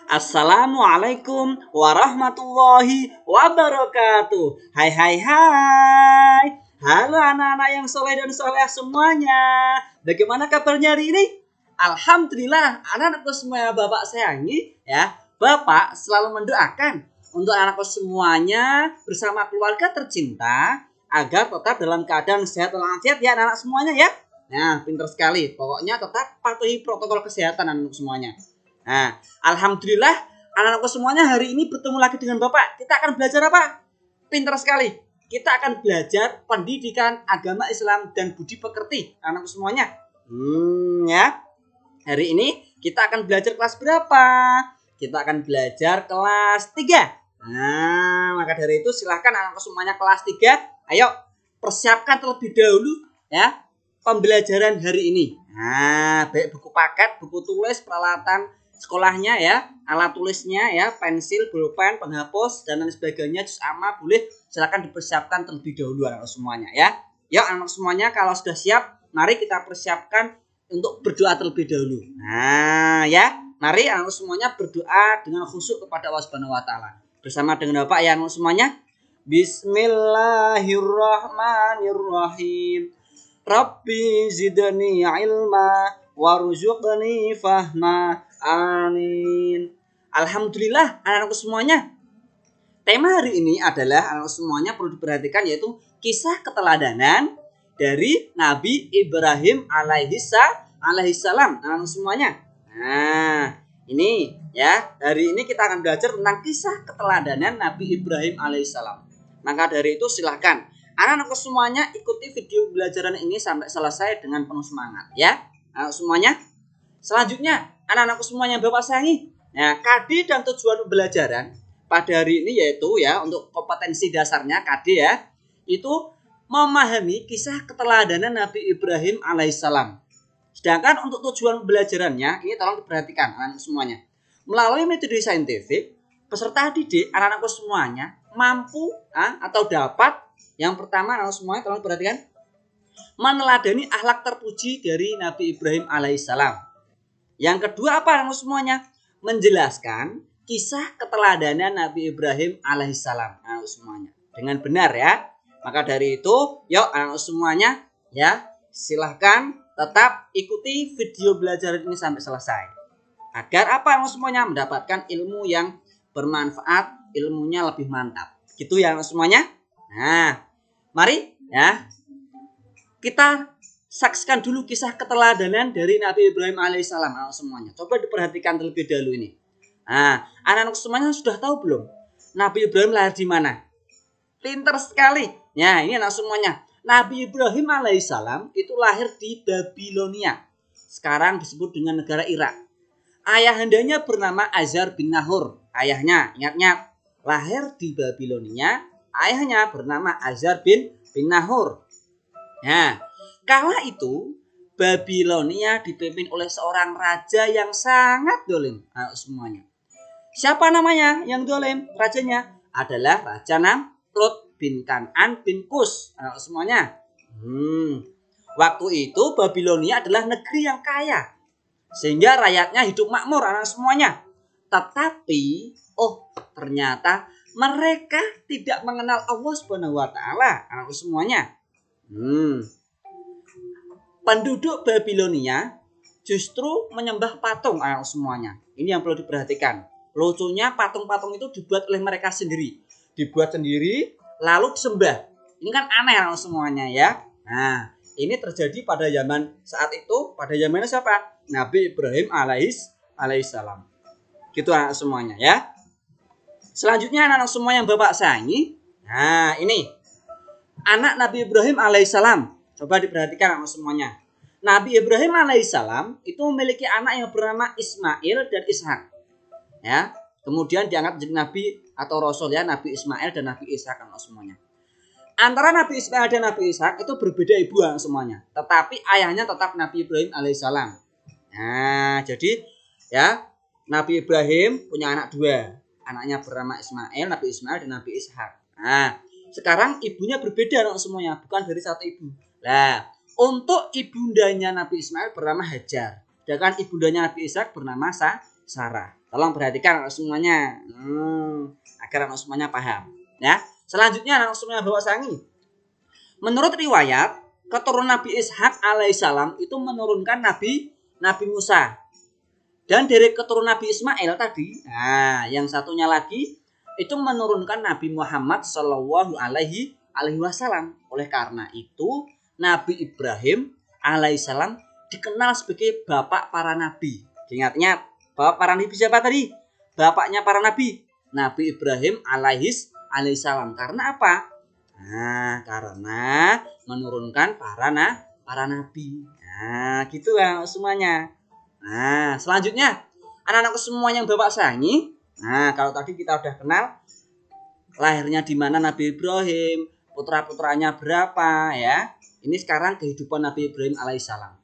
Assalamualaikum warahmatullahi wabarakatuh. Hai hai hai. Halo anak-anak yang soleh dan soleh semuanya. Bagaimana kabarnya hari ini? Alhamdulillah, anak-anakku semua Bapak sayangi ya. Bapak selalu mendoakan untuk anakku semuanya bersama keluarga tercinta agar tetap dalam keadaan sehat walafiat ya anak-anak semuanya ya. Nah, pintar sekali. Pokoknya tetap patuhi protokol kesehatan anak-anak semuanya. Nah, alhamdulillah anak-anakku semuanya hari ini bertemu lagi dengan Bapak. Kita akan belajar apa? Pintar sekali. Kita akan belajar pendidikan agama Islam dan budi pekerti anak-anakku semuanya. Ya. Hari ini kita akan belajar kelas berapa? Kita akan belajar kelas 3. Nah, maka dari itu silahkan anak-anakku semuanya kelas 3. Ayo persiapkan terlebih dahulu ya pembelajaran hari ini. Nah, baik buku paket, buku tulis, peralatan sekolahnya ya, alat tulisnya ya, pensil, pulpen, penghapus dan lain sebagainya, juz amma boleh silakan dipersiapkan terlebih dahulu anak semuanya ya. Yuk anak semuanya kalau sudah siap, mari kita persiapkan untuk berdoa terlebih dahulu. Nah ya, mari anak semuanya berdoa dengan khusyuk kepada Allah Subhanahu wa taala. Bersama dengan Bapak ya anak semuanya. Bismillahirrahmanirrahim. Rabbi zidni ilma warzuqni fahma. Amin. Alhamdulillah anak-anakku semuanya. Tema hari ini adalah anak-anak semuanya perlu diperhatikan yaitu kisah keteladanan dari Nabi Ibrahim alaihissalam anak-anak semuanya. Nah, ini ya, hari ini kita akan belajar tentang kisah keteladanan Nabi Ibrahim alaihissalam. Maka dari itu silahkan anak-anakku semuanya ikuti video pembelajaran ini sampai selesai dengan penuh semangat ya. Anak semuanya. Selanjutnya, anak-anakku semuanya Bapak sayangi. Nah, KD dan tujuan pembelajaran pada hari ini yaitu ya untuk kompetensi dasarnya KD ya, itu memahami kisah keteladanan Nabi Ibrahim alaihissalam. Sedangkan untuk tujuan pembelajarannya ini tolong diperhatikan anak-anak semuanya. Melalui metode saintifik, peserta didik anak-anakku semuanya mampu atau dapat yang pertama anak semuanya tolong diperhatikan meneladani akhlak terpuji dari Nabi Ibrahim alaihissalam. Yang kedua apa anak semuanya? Menjelaskan kisah keteladanan Nabi Ibrahim alaihissalam anak semuanya dengan benar ya. Maka dari itu, yuk anak semuanya ya, silahkan tetap ikuti video belajar ini sampai selesai. Agar apa anak semuanya? Mendapatkan ilmu yang bermanfaat, ilmunya lebih mantap. Gitu ya anak semuanya. Nah, mari ya kita saksikan dulu kisah keteladanan dari Nabi Ibrahim alaihissalam anak semuanya. Coba diperhatikan terlebih dahulu ini. Nah, anak-anak semuanya sudah tahu belum? Nabi Ibrahim lahir di mana? Pintar sekali. Ya, ini anak semuanya. Nabi Ibrahim alaihissalam itu lahir di Babilonia. Sekarang disebut dengan negara Irak. Ayahandanya bernama Azar bin Nahur. Ayahnya, ingat-ingat, lahir di Babilonia. Ayahnya bernama Azar bin Nahur. Nah, kala itu Babilonia dipimpin oleh seorang raja yang sangat dolim. Semuanya. Siapa namanya yang dolim? Rajanya adalah Raja Namrud bin Kan'an bin Kus. Semuanya. Waktu itu Babilonia adalah negeri yang kaya, sehingga rakyatnya hidup makmur anak semuanya. Tetapi, ternyata mereka tidak mengenal Allah Subhanahu wa taala anak semuanya. Penduduk Babilonia justru menyembah patung anak semuanya. Ini yang perlu diperhatikan. Lucunya patung-patung itu dibuat oleh mereka sendiri. Dibuat sendiri lalu disembah. Ini kan aneh anak semuanya ya. Nah, ini terjadi pada zaman saat itu. Pada zamannya siapa? Nabi Ibrahim alaihissalam. Gitu anak semuanya ya. Selanjutnya anak-anak semua yang Bapak sayangi. Nah, ini anak Nabi Ibrahim alaihissalam. Coba diperhatikan anak semuanya. Nabi Ibrahim alaihissalam itu memiliki anak yang bernama Ismail dan Ishak. Ya, kemudian diangkat menjadi nabi atau rasul ya, Nabi Ismail dan Nabi Ishak anak semuanya. Antara Nabi Ismail dan Nabi Ishak itu berbeda ibu anak semuanya, tetapi ayahnya tetap Nabi Ibrahim alaihissalam. Nah, jadi Ya, Nabi Ibrahim punya anak dua. Anaknya bernama Ismail, Nabi Ismail dan Nabi Ishak. Nah, sekarang ibunya berbeda dong semuanya, bukan dari satu ibu. Nah, untuk ibundanya Nabi Ismail bernama Hajar. Sedangkan ibundanya Nabi Ishak bernama Sarah. Tolong perhatikan anak semuanya. Agar anak semuanya paham. Ya. Selanjutnya anak semuanya bawa sangi. Menurut riwayat, keturunan Nabi Ishak alaihissalam itu menurunkan Nabi Musa. Dan dari keturunan Nabi Ismail tadi, nah yang satunya lagi itu menurunkan Nabi Muhammad Shallallahu Alaihi Wasallam. Oleh karena itu Nabi Ibrahim alaihissalam dikenal sebagai bapak para nabi. Ingat-ingat, bapak para nabi siapa tadi? Bapaknya para nabi, Nabi Ibrahim alaihissalam. Karena apa? Nah, karena menurunkan para nabi. Nah, gitu ya semuanya. Nah, selanjutnya anak-anakku semua yang Bapak sayangi. Nah, kalau tadi kita udah kenal lahirnya di mana Nabi Ibrahim, putra-putranya berapa ya. Ini sekarang kehidupan Nabi Ibrahim alaihissalam.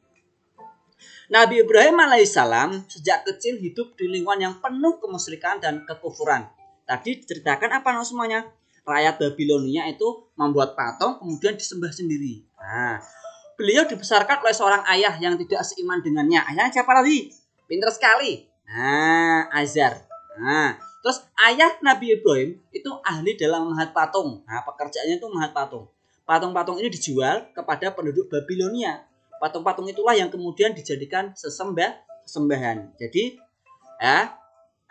Nabi Ibrahim alaihissalam sejak kecil hidup di lingkungan yang penuh kemusyrikan dan kekufuran. Tadi diceritakan apa semuanya? Rakyat Babilonia itu membuat patung kemudian disembah sendiri. Nah, beliau dibesarkan oleh seorang ayah yang tidak seiman dengannya. Ayahnya siapa tadi? Pintar sekali. Nah, Azar. Nah, terus ayah Nabi Ibrahim itu ahli dalam memahat patung. Nah, pekerjaannya itu memahat patung. Patung-patung ini dijual kepada penduduk Babilonia. Patung-patung itulah yang kemudian dijadikan sesembahan. Jadi, ya,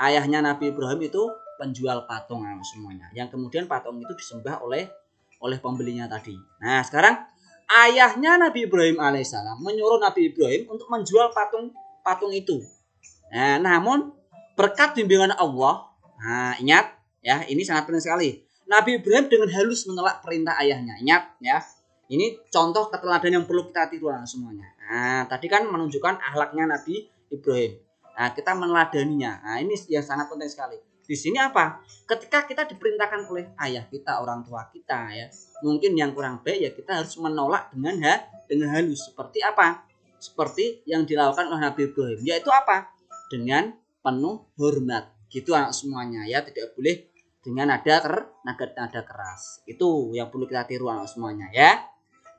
ayahnya Nabi Ibrahim itu penjual patung semuanya. Yang kemudian patung itu disembah oleh pembelinya tadi. Nah, sekarang ayahnya Nabi Ibrahim alaihissalam menyuruh Nabi Ibrahim untuk menjual patung itu. Nah, namun berkat bimbingan Allah, nah ingat ya, ini sangat penting sekali. Nabi Ibrahim dengan halus menolak perintah ayahnya. Ingat ya, ini contoh keteladanan yang perlu kita tiru semuanya. Nah, tadi kan menunjukkan akhlaknya Nabi Ibrahim. Nah, kita meneladaninya. Nah, ini yang sangat penting sekali. Di sini apa? Ketika kita diperintahkan oleh ayah kita, orang tua kita ya, mungkin yang kurang baik ya kita harus menolak dengan halus. Seperti apa? Seperti yang dilakukan oleh Nabi Ibrahim, yaitu apa? Dengan penuh hormat. Gitu anak semuanya ya, tidak boleh dengan nada keras. Itu yang perlu kita tiru anak semuanya ya.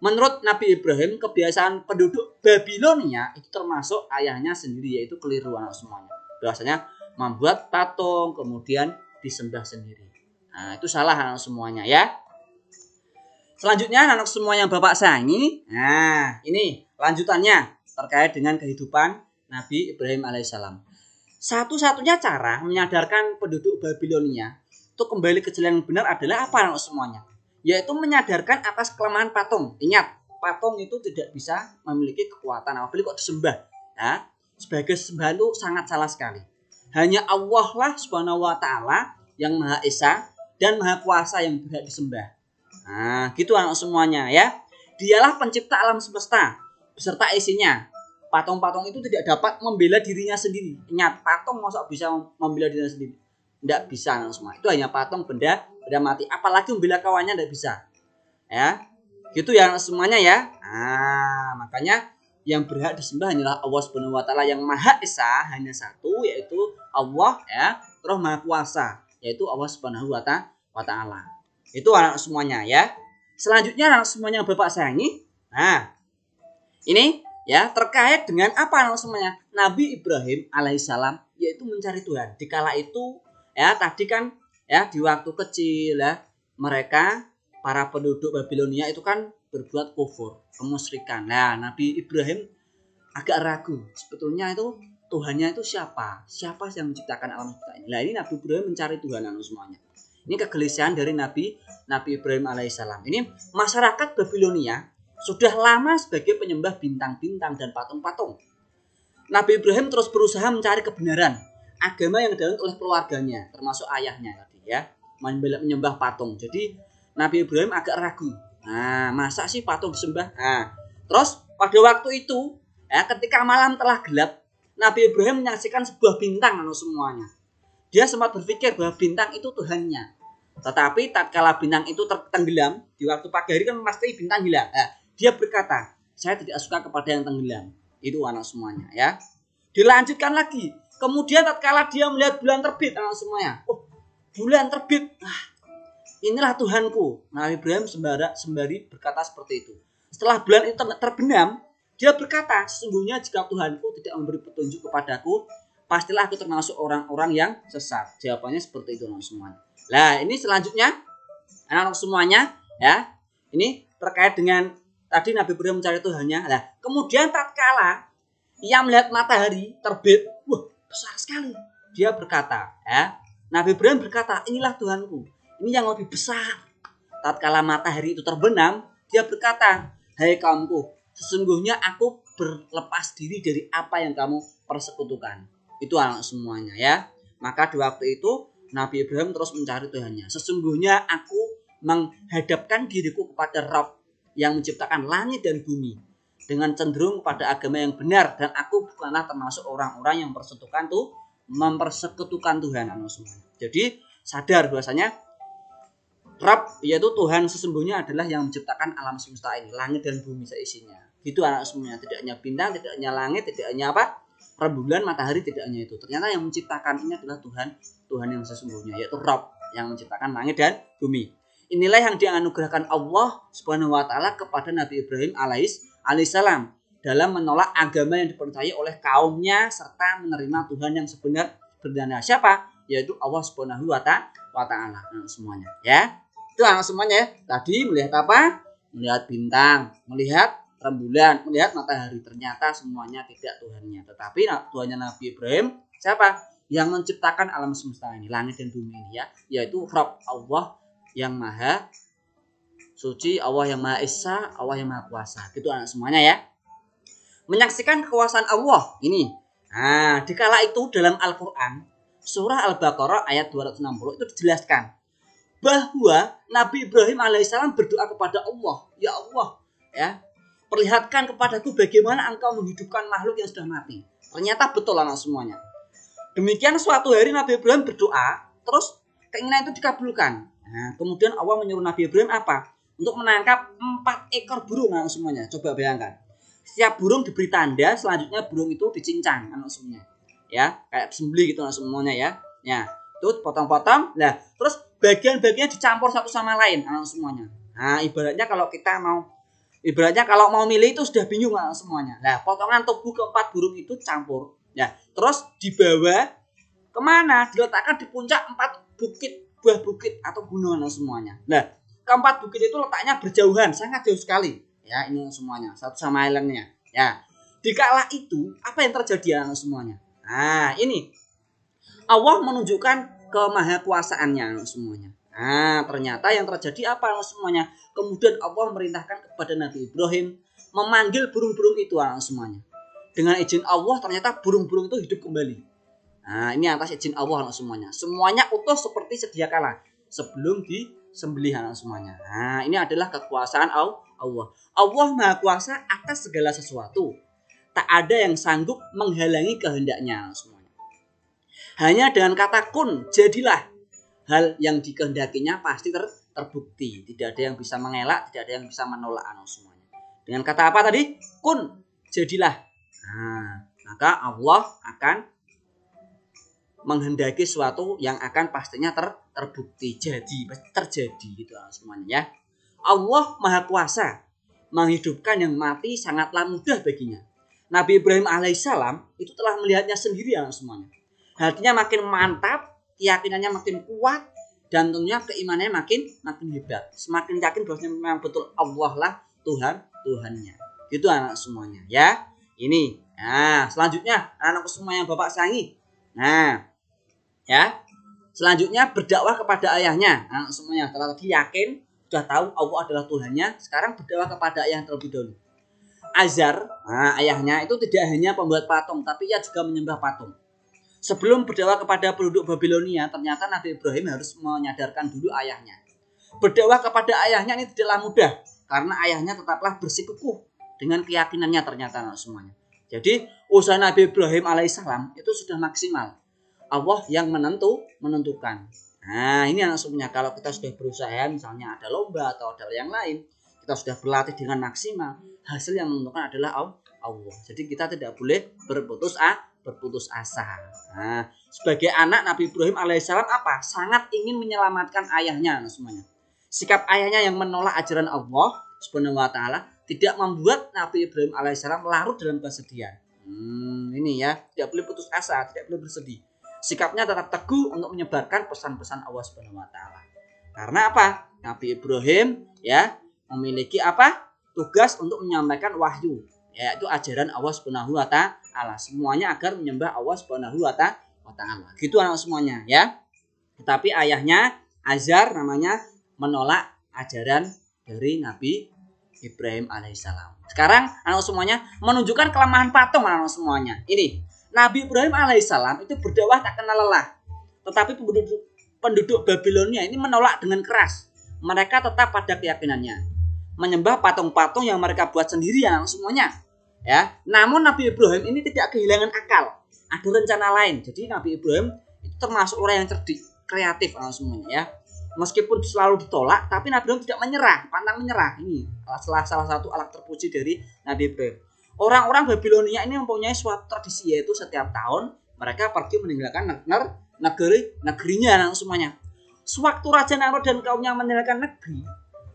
Menurut Nabi Ibrahim, kebiasaan penduduk Babilonia itu termasuk ayahnya sendiri, yaitu keliru anak semuanya. Biasanya membuat patung kemudian disembah sendiri. Nah, itu salah anak semuanya ya. Selanjutnya anak semua yang Bapak sayangi. Nah, ini lanjutannya terkait dengan kehidupan Nabi Ibrahim alaihissalam. Satu-satunya cara menyadarkan penduduk Babilonia untuk kembali ke jalan yang benar adalah apa anak semuanya? Yaitu menyadarkan atas kelemahan patung. Ingat, patung itu tidak bisa memiliki kekuatan apabila kok disembah. Nah, sebagai sembahan itu sangat salah sekali. Hanya Allah lah subhanahu wa ta'ala yang maha esa dan maha kuasa yang berhak disembah. Nah, gitu anak semuanya ya. Dialah pencipta alam semesta beserta isinya. Patung-patung itu tidak dapat membela dirinya sendiri. Ingat, patung masa bisa membela dirinya sendiri? Tidak bisa anak semua. Itu hanya patung benda mati. Apalagi membela kawannya tidak bisa. Ya, gitu ya anak semuanya ya. Nah, makanya yang berhak disembah hanyalah Allah Subhanahu wa taala yang Maha Esa, hanya satu, yaitu Allah ya, terus Maha Kuasa, yaitu Allah Subhanahu wa taala. Itu anak semuanya ya. Selanjutnya anak semuanya Bapak sayangi. Nah, ini ya terkait dengan apa anak semuanya? Nabi Ibrahim alaihissalam yaitu mencari Tuhan. Dikala itu ya tadi kan ya di waktu kecil ya mereka para penduduk Babilonia itu kan berbuat kufur, kemusyrikan. Nah, Nabi Ibrahim agak ragu. Sebetulnya itu Tuhannya itu siapa? Siapa yang menciptakan alam semesta ini? Nah, ini Nabi Ibrahim mencari Tuhan semuanya. Ini kegelisahan dari Nabi Ibrahim alaihissalam. Ini masyarakat Babilonia sudah lama sebagai penyembah bintang-bintang dan patung-patung. Nabi Ibrahim terus berusaha mencari kebenaran agama yang dianut oleh keluarganya, termasuk ayahnya tadi ya, menyembah patung. Jadi Nabi Ibrahim agak ragu. Nah, masa sih patung disembah? Nah, terus pada waktu itu ya, ketika malam telah gelap, Nabi Ibrahim menyaksikan sebuah bintang semuanya. Dia sempat berpikir bahwa bintang itu Tuhannya. Tetapi tatkala bintang itu tenggelam, di waktu pagi hari kan pasti bintang hilang. Nah, dia berkata, saya tidak suka kepada yang tenggelam. Itu anak semuanya ya. Dilanjutkan lagi. Kemudian tatkala dia melihat bulan terbit, anak semuanya, oh bulan terbit, inilah Tuhanku. Nabi Ibrahim sembari berkata seperti itu. Setelah bulan itu terbenam, dia berkata, sesungguhnya jika Tuhanku tidak memberi petunjuk kepadaku, pastilah aku termasuk orang-orang yang sesat. Jawabannya seperti itu, anak semuanya. Nah, ini selanjutnya, anak-anak semuanya, ya, ini terkait dengan tadi Nabi Ibrahim mencari Tuhannya. Nah, kemudian tatkala ia melihat matahari terbit, wah besar sekali. Dia berkata, ya, Nabi Ibrahim berkata, inilah Tuhanku. Ini yang lebih besar. Tatkala matahari itu terbenam, dia berkata, hai kaumku, sesungguhnya aku berlepas diri dari apa yang kamu persekutukan. Itu anak semuanya, ya. Maka di waktu itu Nabi Ibrahim terus mencari Tuhannya. Sesungguhnya aku menghadapkan diriku kepada Rabb yang menciptakan langit dan bumi dengan cenderung kepada agama yang benar, dan aku bukanlah termasuk orang-orang yang mempersekutukan Tuhan, anak semuanya. Jadi sadar bahwasanya Rabb yaitu Tuhan sesungguhnya adalah yang menciptakan alam semesta ini, langit dan bumi seisinya. Gitu anak semuanya, tidak hanya bintang, tidak hanya langit, tidak hanya rembulan, matahari, tidak hanya itu. Ternyata yang menciptakan ini adalah Tuhan yang sesungguhnya, yaitu Rabb yang menciptakan langit dan bumi. Inilah yang dianugerahkan Allah Subhanahu wa taala kepada Nabi Ibrahim alaihissalam dalam menolak agama yang dipercayai oleh kaumnya serta menerima Tuhan yang sebenarnya. Siapa? Yaitu Allah Subhanahu wa taala, semuanya, ya. Itu anak semuanya, ya. Tadi melihat apa? Melihat bintang, melihat rembulan, melihat matahari. Ternyata semuanya tidak Tuhannya, tetapi Tuhannya Nabi Ibrahim siapa? Yang menciptakan alam semesta ini, langit dan bumi ini, ya, yaitu Rabb, Allah yang maha suci, Allah yang maha esa, Allah yang maha kuasa. Itu anak semuanya, ya. Menyaksikan kekuasaan Allah ini. Nah, dikala itu dalam Al-Qur'an surah Al-Baqarah ayat 260 itu dijelaskan bahwa Nabi Ibrahim alaihissalam berdoa kepada Allah, ya Allah, ya, perlihatkan kepadaku bagaimana engkau menghidupkan makhluk yang sudah mati. Ternyata betul anak semuanya. Demikian suatu hari Nabi Ibrahim berdoa, terus keinginan itu dikabulkan. Nah, kemudian Allah menyuruh Nabi Ibrahim apa? Untuk menangkap 4 ekor burung, anak semuanya. Coba bayangkan. Setiap burung diberi tanda, selanjutnya burung itu dicincang, anak semuanya. Ya, kayak sembelih gitu anak semuanya, ya. Ya, itu potong-potong. Nah, terus bagian-bagian dicampur satu sama lain, anak semuanya. Nah, ibaratnya kalau mau milih itu sudah bingung, anak semuanya. Nah, potongan tubuh keempat burung itu campur. Ya, terus dibawa kemana? Diletakkan di puncak 4 buah bukit atau gunungan semuanya. Nah, keempat bukit itu letaknya berjauhan, sangat jauh sekali. Ya, ini semuanya, satu sama lainnya. Ya, dikala itu apa yang terjadi, anak semuanya? Nah, ini Allah menunjukkan kemahakuasaannya, anak semuanya. Nah, ternyata yang terjadi apa, anak semuanya? Kemudian Allah merintahkan kepada Nabi Ibrahim memanggil burung-burung itu, anak semuanya. Dengan izin Allah ternyata burung-burung itu hidup kembali. Nah, ini atas izin Allah, anak semuanya. Semuanya utuh seperti sedia kala sebelum disembelih, anak semuanya. Nah, ini adalah kekuasaan Allah. Allah Maha Kuasa atas segala sesuatu. Tak ada yang sanggup menghalangi kehendaknya, anak semuanya. Hanya dengan kata kun, jadilah. Hal yang dikehendakinya pasti terbukti. Tidak ada yang bisa mengelak, tidak ada yang bisa menolak, anak semuanya. Dengan kata apa tadi? Kun, jadilah. Nah, maka Allah akan menghendaki sesuatu yang akan pastinya terbukti, terjadi gitu, anak semuanya, ya. Allah Maha Kuasa, menghidupkan yang mati sangatlah mudah baginya. Nabi Ibrahim alaihissalam itu telah melihatnya sendiri, anak semuanya. Hatinya makin mantap, keyakinannya makin kuat, dan tentunya keimanannya makin hebat. Semakin yakin bahwa memang betul Allah lah Tuhannya. Gitu anak semuanya, ya. Ini. Nah, selanjutnya anak semua yang Bapak sayangi. Nah, ya. Selanjutnya berdakwah kepada ayahnya. Anak semuanya setelah tadi yakin, sudah tahu Allah adalah Tuhannya, sekarang berdakwah kepada ayah terlebih dahulu. Azar, ayahnya itu tidak hanya pembuat patung, tapi ia juga menyembah patung. Sebelum berdakwah kepada penduduk Babilonia, ternyata Nabi Ibrahim harus menyadarkan dulu ayahnya. Berdakwah kepada ayahnya ini tidaklah mudah, karena ayahnya tetaplah bersikukuh dengan keyakinannya ternyata, semuanya. Jadi usaha Nabi Ibrahim alaihissalam itu sudah maksimal. Allah yang menentukan. Nah, ini anak semuanya, kalau kita sudah berusaha, misalnya ada lomba atau ada yang lain, kita sudah berlatih dengan maksimal, hasil yang menentukan adalah Allah. Jadi kita tidak boleh berputus berputus asa. Nah, sebagai anak Nabi Ibrahim alaihissalam apa? Sangat ingin menyelamatkan ayahnya semuanya. Sikap ayahnya yang menolak ajaran Allah Subhanahu wa taala tidak membuat Nabi Ibrahim alaihissalam larut dalam kesedihan. Ini ya, tidak boleh putus asa, tidak boleh bersedih. Sikapnya tetap teguh untuk menyebarkan pesan-pesan Allah Subhanahu wa taala. Karena apa? Nabi Ibrahim ya memiliki apa? Tugas untuk menyampaikan wahyu, yaitu ajaran Allah Subhanahu wa taala. Semuanya agar menyembah Allah Subhanahu wa taala. Gitu anak semuanya ya. Tetapi ayahnya Azar namanya menolak ajaran dari Nabi Ibrahim alaihissalam. Sekarang anak semuanya menunjukkan kelemahan patung anak semuanya. Ini Nabi Ibrahim alaihissalam itu berdakwah tak kenal lelah. Tetapi penduduk Babilonia ini menolak dengan keras. Mereka tetap pada keyakinannya, menyembah patung-patung yang mereka buat sendiri anak semuanya. Ya, namun Nabi Ibrahim ini tidak kehilangan akal. Ada rencana lain. Jadi Nabi Ibrahim itu termasuk orang yang cerdik, kreatif anak semuanya ya. Meskipun selalu ditolak, tapi Nabi Ibrahim tidak menyerah, pantang menyerah. Ini salah satu alat terpuji dari Nabi Ibrahim. Orang-orang Babilonia ini mempunyai suatu tradisi, yaitu setiap tahun mereka pergi meninggalkan negerinya anak semuanya. Sewaktu Raja Namrud dan kaumnya meninggalkan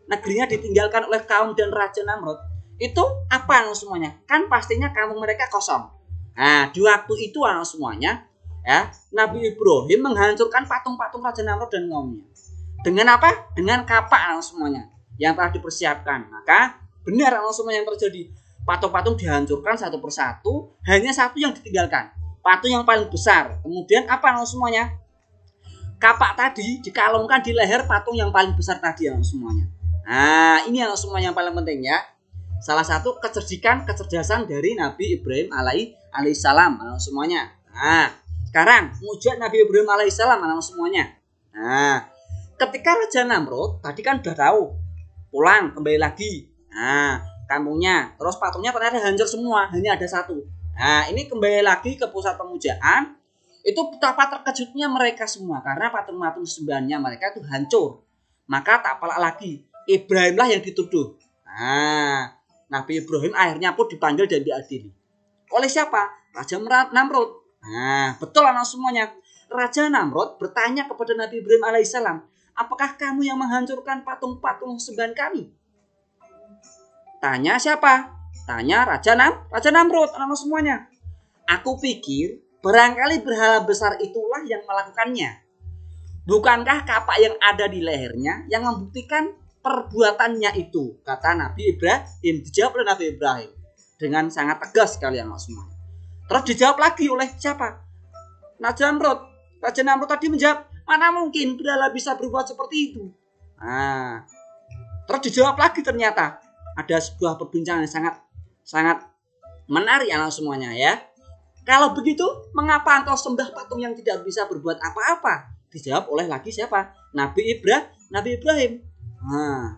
negerinya ditinggalkan oleh kaum dan Raja Namrud, itu apa anak semuanya? Kan pastinya kampung mereka kosong. Nah, di waktu itu anak semuanya, ya, Nabi Ibrahim menghancurkan patung-patung Raja Namrud dan kaumnya. Dengan apa? Dengan kapak anak semuanya yang telah dipersiapkan. Maka benar anak semuanya yang terjadi. Patung-patung dihancurkan satu persatu, hanya satu yang ditinggalkan. Patung yang paling besar. Kemudian apa anak semuanya? Kapak tadi dikalungkan di leher patung yang paling besar tadi anak semuanya. Nah, ini anak semuanya yang paling penting ya. Salah satu kecerdasan dari Nabi Ibrahim alaihissalam anak semuanya. Nah, sekarang mujizat Nabi Ibrahim alaihissalam anak semuanya. Nah, ketika Raja Namrud tadi kan udah tahu, pulang kembali lagi. Nah, kampungnya, terus patungnya ternyata hancur semua, hanya ada satu. Nah, ini kembali lagi ke pusat pemujaan. Itu betapa terkejutnya mereka semua karena patung-patung sembahannya mereka itu hancur. Maka tak pelak lagi, Ibrahimlah yang dituduh. Nah, Nabi Ibrahim akhirnya pun dipanggil dan diadili. Oleh siapa? Raja Namrud. Nah, betul anak semuanya. Raja Namrud bertanya kepada Nabi Ibrahim alaihissalam, apakah kamu yang menghancurkan patung-patung sembahan kami? Tanya siapa? Tanya Raja Namrud anak semuanya. Aku pikir barangkali berhala besar itulah yang melakukannya. Bukankah kapak yang ada di lehernya yang membuktikan perbuatannya itu? Kata Nabi Ibrahim. Dijawab oleh Nabi Ibrahim dengan sangat tegas sekali anak semuanya. Terus dijawab lagi oleh siapa? Raja Namrud. Raja Namrud tadi menjawab, mana mungkin berhala bisa berbuat seperti itu? Nah, terus dijawab lagi ternyata ada sebuah perbincangan yang sangat menarik anak semuanya ya. Kalau begitu, mengapa engkau sembah patung yang tidak bisa berbuat apa-apa? Dijawab oleh lagi siapa? Nabi Ibrahim. Nah,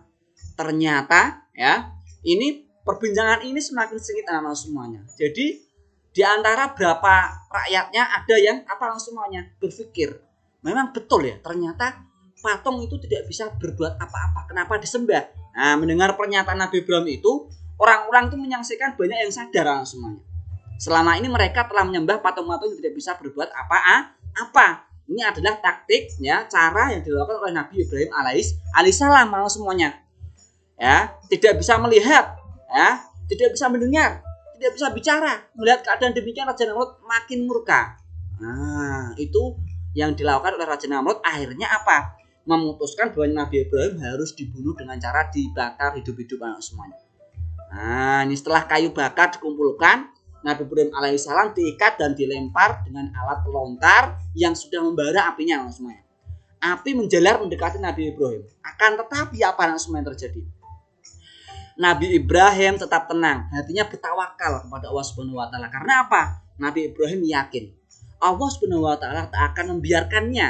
ternyata ya, ini perbincangan ini semakin sengit anak semuanya. Jadi di antara berapa rakyatnya ada yang apa semuanya berpikir, memang betul ya, ternyata patung itu tidak bisa berbuat apa-apa. Kenapa disembah? Nah, mendengar pernyataan Nabi Ibrahim itu, orang-orang itu menyaksikan banyak yang sadar anak semuanya. Selama ini mereka telah menyembah patung-patung yang tidak bisa berbuat apa-apa. Ini adalah taktik ya, cara yang dilakukan oleh Nabi Ibrahim alaihissalam semuanya. Ya, tidak bisa melihat, ya, tidak bisa mendengar, tidak bisa bicara. Melihat keadaan demikian Raja Namrud makin murka. Nah, itu yang dilakukan oleh Raja Namrud akhirnya apa? Memutuskan bahwa Nabi Ibrahim harus dibunuh dengan cara dibakar hidup-hidup semuanya. Nah, ini setelah kayu bakar dikumpulkan, Nabi Ibrahim alaihissalam diikat dan dilempar dengan alat pelontar yang sudah membara apinya semuanya. Api menjalar mendekati Nabi Ibrahim. Akan tetapi apa yang terjadi? Nabi Ibrahim tetap tenang, hatinya bertawakal kepada Allah Subhanahu wa taala. Karena apa? Nabi Ibrahim yakin Allah Subhanahu wa taala tak akan membiarkannya.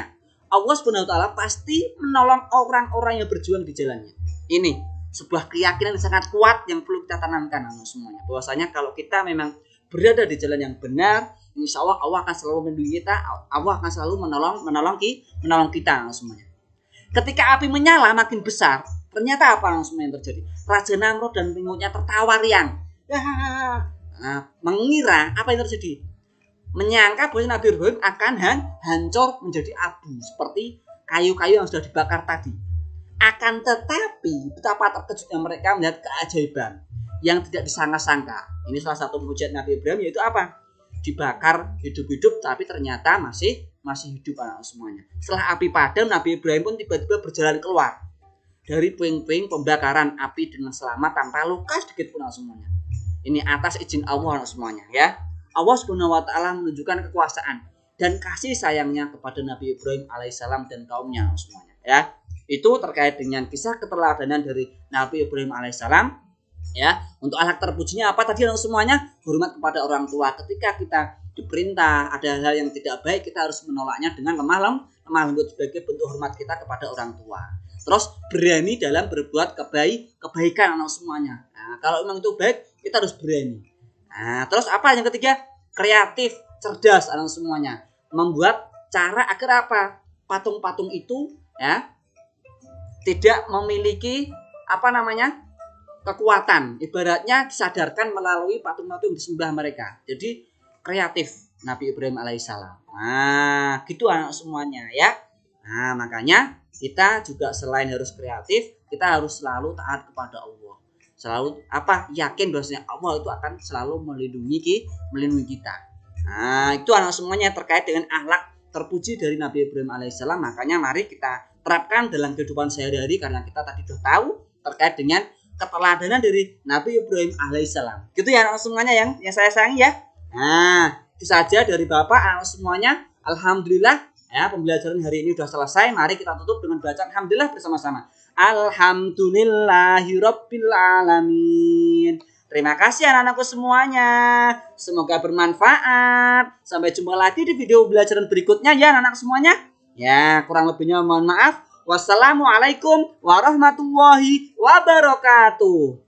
Allah Subhanahu wa taala pasti menolong orang-orang yang berjuang di jalannya. Ini sebuah keyakinan yang sangat kuat yang perlu kita tanamkan semuanya. Bahwasanya kalau kita memang berada di jalan yang benar, insya Allah Allah akan selalu melindungi kita, Allah akan selalu menolong kita semuanya. Ketika api menyala makin besar, ternyata apa semua yang terjadi? Raja Namrud dan pengikutnya tertawa riang. Mengira apa yang terjadi? menyangka bahwa Nabi Ibrahim akan hancur menjadi abu seperti kayu-kayu yang sudah dibakar tadi. Akan tetapi betapa terkejutnya mereka melihat keajaiban yang tidak disangka-sangka. Ini salah satu mujizat Nabi Ibrahim, yaitu apa? Dibakar hidup-hidup tapi ternyata masih hidup anak semuanya. Setelah api padam, Nabi Ibrahim pun tiba-tiba berjalan keluar dari puing-puing pembakaran api dengan selamat tanpa luka sedikit pun semuanya. Ini atas izin Allah semuanya ya. Allah Subhanahu wa taala menunjukkan kekuasaan dan kasih sayangnya kepada Nabi Ibrahim alaihissalam dan kaumnya semuanya ya. Itu terkait dengan kisah keteladanan dari Nabi Ibrahim alaihissalam ya. Untuk akhlak terpujinya apa tadi semuanya? Hormat kepada orang tua. Ketika kita diperintah ada hal yang tidak baik, kita harus menolaknya dengan lemah lembut sebagai bentuk hormat kita kepada orang tua. Terus berani dalam berbuat kebaikan anak semuanya. Nah, kalau memang itu baik, kita harus berani. Nah, terus apa yang ketiga? Kreatif, cerdas anak semuanya. Membuat cara agar apa? Patung-patung itu ya tidak memiliki kekuatan. Ibaratnya disadarkan melalui patung-patung disembah mereka. Jadi kreatif Nabi Ibrahim alaihissalam. Nah, gitu anak semuanya ya. Nah, makanya kita juga selain harus kreatif, kita harus selalu taat kepada Allah. Selalu yakin bahwasanya Allah itu akan selalu melindungi kita. Nah, itu anak semuanya terkait dengan akhlak terpuji dari Nabi Ibrahim alaihissalam. Makanya mari kita terapkan dalam kehidupan sehari-hari, karena kita tadi sudah tahu terkait dengan keteladanan dari Nabi Ibrahim alaihissalam. Gitu ya anak semuanya yang saya sayangi ya. Nah, itu saja dari Bapak anak semuanya. Alhamdulillah ya, pembelajaran hari ini sudah selesai. Mari kita tutup dengan bacaan alhamdulillah bersama-sama. Alhamdulillahirabbil alamin. Terima kasih anak-anakku semuanya. Semoga bermanfaat. Sampai jumpa lagi di video pembelajaran berikutnya ya anak-anak semuanya. Ya, kurang lebihnya mohon maaf. Wassalamualaikum warahmatullahi wabarakatuh.